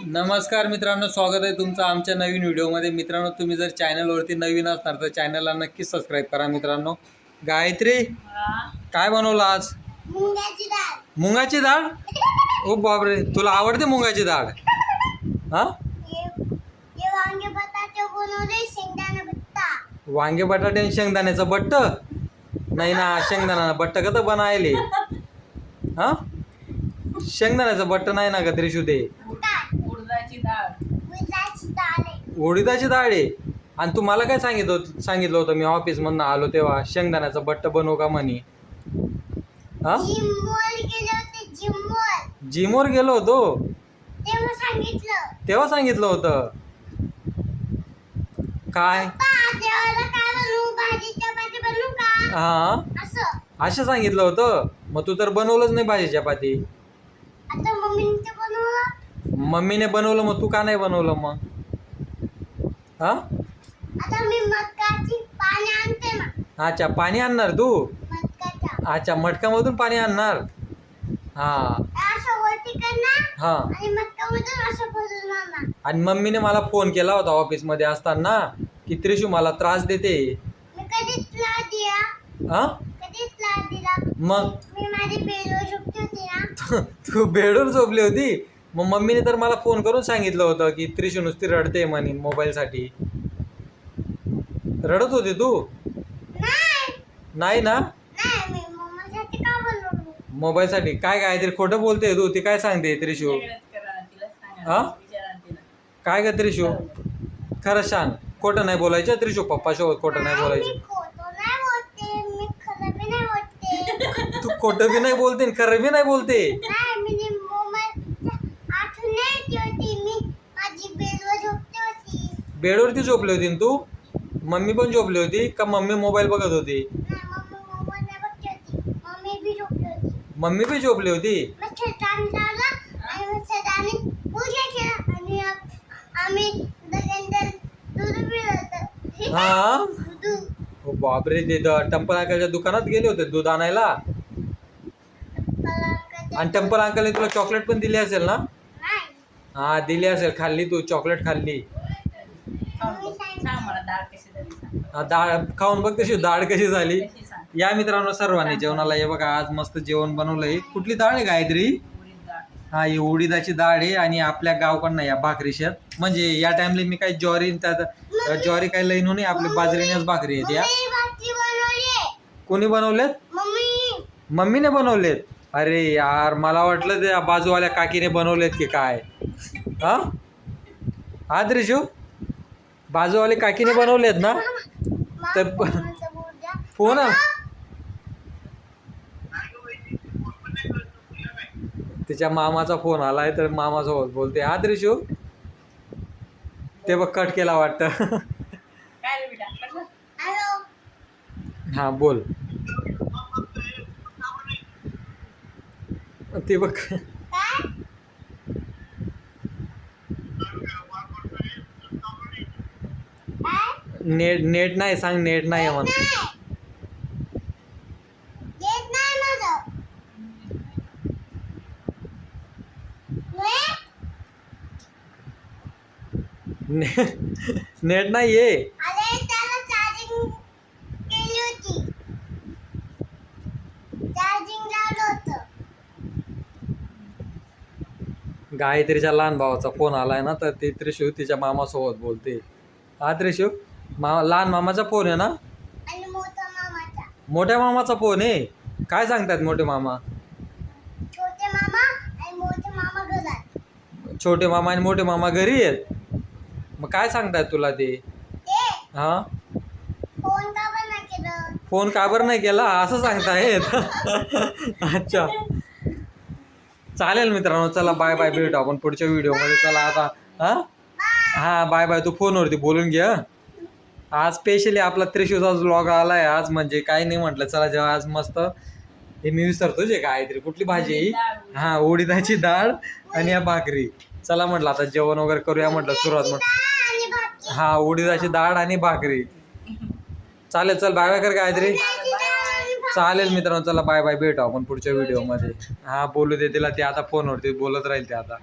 नमस्कार मित्रांनो, स्वागत आहे तुमचं आमच्या नवीन व्हिडिओमध्ये. मित्रांनो, तुम्ही जर चॅनलवरती नवीन असणार तर चॅनलला नक्कीच सबस्क्राईब करा. मित्रांनो, गायत्री काय बनवलं आज? मुंगाची डाळ. मुंगाची डाळ? ओ बापरे, तुला आवडते मुंगाची डाळ? हा, हे वांगे बटाटे बनवले, शेंगदाणा भत्ता. वांगे बटाटे आणि शेंगदाण्याचं बट्ट? नाही ना, शेंगदाणा बट्ट कसं बनायले? हा, शेंगदाण्याचं बट्ट नाही ना ग त्रिशू ते. उडदाची डाळ आहे. उडीदाची डाळ आहे. आणि तू मला काय सांगितलं होतं मी ऑफिसमधनं आलो तेव्हा, शेंगदाण्याचं बट्ट बनवू का म्हणे? हा, जिमवर गेलो होतो तेव्हा सांगितलं होतं. काय? हा, असं सांगितलं होतं. मग तू तर बनवलंच नाही भाजी चपाती. मम्मीने बनवलं, मग तू का नाही बनवलं मग? हा, अच्छा, पाणी आणणार तू? अच्छा, मटकामधून पाणी आणणार. हा हा, आणि मम्मीने मला फोन केला होता ऑफिसमध्ये असताना की त्रिशू मला त्रास देते. हा, मग तू बेडवर झोपली होती. मग मम्मीने तर मला फोन करून सांगितलं होतं की त्रिशू नुसती रडते म्हणे मोबाईलसाठी. रडत होती तू? नाही ना, मोबाईलसाठी. काय काहीतरी खोटं बोलते तू. ती काय सांगते त्रिशू? हा, काय ग त्रिशू, खरं सांग. खोटं नाही बोलायचं त्रिशू, पप्पासोबत खोटं नाही बोलायचं. तू खोटं बी नाही बोलते आणि खरं बी नाही बोलते. बेडवरती झोपली होती तू? मम्मी पण झोपली होती का? मम्मी मोबाईल बघत होती? मम्मी बी झोपली होती. हा, बापरे, ते टेम्पल अंकलच्या दुकानात गेले होते दूध आणायला. आणि टेम्पल अंकलने तुला चॉकलेट पण दिली असेल ना? हा, दिली असेल. खाल्ली तू चॉकलेट? खाल्ली. डाळ खाऊन बघ तशी डाळ कशी झाली. या मित्रांनो सर्वांनी जेवणाला. हे बघा, आज मस्त जेवण बनवलंय. कुठली डाळ आहे गायत्री? हा, ही उडीदाची डाळ आहे. आणि आपल्या गावकडनं या भाकरी शेत, म्हणजे या टाइमला मी काही ज्वारी काही लईन नाही, आपली बाजरीनेच भाकरी आहेत या. कोणी बनवलेत? मम्मीने बनवलेत. अरे यार, मला वाटलं त्या बाजूवाल्या काकीने बनवलेत की काय. हा हा, त्रिशू, बाजूवाले काकीने बनवलेत ना? तर फोन तिच्या मामाचा फोन आलाय, तर मामासोबत बोलते. हा त्रिशू, ते बघ कट केला वाटतं. हा, बोल. ते बघ, नेट नाही सांग. नेट नाही म्हणून. नेट नाही ये. गायत्रीच्या लहान भावाचा फोन आलाय ना, तर ती त्रिशू तिच्या मामासोबत बोलते. हा त्रिशू, लहान मामाचा फोन आहे ना? मोठ्या मामाचा फोन आहे. काय सांगतात मोठे मामा? छोटे मामा आणि मोठे मामा घरी आहेत. मग काय सांगतायत तुला ते? हा, फोन का बरं नाही केला असं सांगतायत? अच्छा, चालेल मित्रांनो, चला बाय बाय. भेटू आपण पुढच्या व्हिडिओमध्ये. चला आता. हा हा, बाय बाय. तू फोनवरती बोलून घे. आज स्पेशली आपला त्रिशूचा व्लॉग आलाय आज, म्हणजे काही नाही म्हटलं. चला, जेव्हा आज मस्त हे मी विसरतो जे काहीतरी कुठली भाजी आहे. हा, उडीदाची डाळ आणि या भाकरी. चला म्हटलं आता जेवण वगैरे करूया म्हटलं सुरुवात. म्हटलं हा, उडीदाची डाळ आणि भाकरी. चालेल, चल बाय बाय कर गायत्री. चालेल मित्रांनो, चला बाय बाय. भेटू आपण पुढच्या व्हिडिओमध्ये. हा, बोलू दे तिला. ते आता फोनवरती बोलत राहील ते आता.